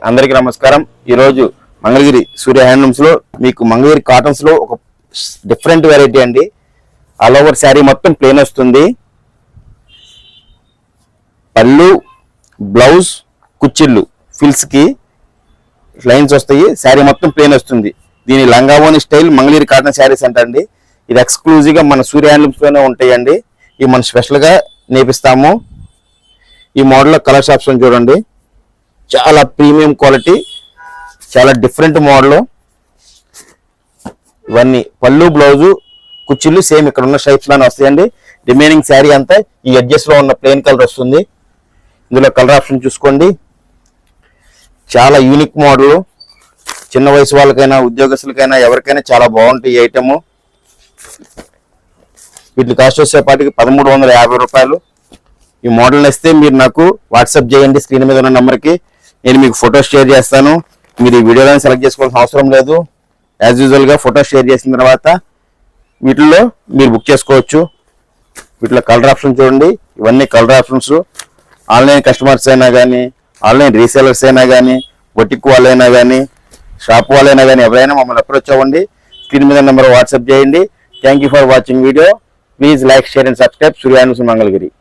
అందరికీ నమస్కారం. ఈరోజు మంగళగిరి సూర్య హ్యాండ్లూమ్స్ లో మీకు మంగళగిరి కాటన్స్ లో ఒక డిఫరెంట్ వెరైటీ అండి. ఆల్ ఓవర్ శారీ మొత్తం ప్లేన్ వస్తుంది. పళ్ళు, బ్లౌజ్, కుచ్చిళ్ళు, ఫిల్స్ కి లైన్స్ వస్తాయి. శారీ మొత్తం ప్లేన్ వస్తుంది. దీని లంగావోని స్టైల్ మంగళగిరి కాటన్ శారీస్ అంటండి. ఇది ఎక్స్క్లూజివ్ గా మన సూర్య హ్యాండ్లూమ్స్ లోనే ఉంటాయండి. ఇవి మనం స్పెషల్ గా నేపిస్తాము. ఈ మోడల్ కలర్ ఆప్షన్ చూడండి, చాలా ప్రీమియం క్వాలిటీ, చాలా డిఫరెంట్ మోడల్. ఇవన్నీ పళ్ళు, బ్లౌజు, కుచ్చిళ్ళు సేమ్ ఇక్కడ ఉన్న షైప్స్ లానే వస్తాయండి. రిమైనింగ్ శారీ అంతా ఈ ఎడ్జెస్ లో ఉన్న ప్లెయిన్ కలర్ వస్తుంది. ఇందులో కలర్ ఆప్షన్ చూసుకోండి, చాలా యూనిక్ మోడల్. చిన్న వయసు వాళ్ళకైనా ఉద్యోగస్తులకైనా ఎవరికైనా చాలా బాగుంటాయి ఈ ఐటమ్. వీటి కాస్ట్ వచ్చేపాటికి 1350 రూపాయలు. ఈ మోడల్ ఇస్తే మీరు నాకు వాట్సాప్ చేయండి. స్క్రీన్ మీద ఉన్న నెంబర్కి నేను మీకు ఫొటోస్ షేర్ చేస్తాను. మీరు ఈ వీడియోలో సెలెక్ట్ చేసుకోవాల్సిన అవసరం లేదు. యాజ్ యూజువల్ గా ఫొటోస్ షేర్ చేసిన తర్వాత వీటిల్లో మీరు బుక్ చేసుకోవచ్చు. వీటిలో కలర్ ఆప్షన్ చూడండి, ఇవన్నీ కలర్ ఆప్షన్స్. ఆన్లైన్ కస్టమర్స్ అయినా కానీ, ఆన్లైన్ రీసేలర్స్ అయినా కానీ, బొటిక్ వాళ్ళైనా కానీ, షాప్ వాళ్ళైనా కానీ ఎవరైనా మమ్మల్ని అప్రోచ్ అవ్వండి. స్క్రీన్ మీద నెంబర్ వాట్సాప్ చేయండి. Thank you for watching video. Please like, share and subscribe Surya handlooms Mangalagiri.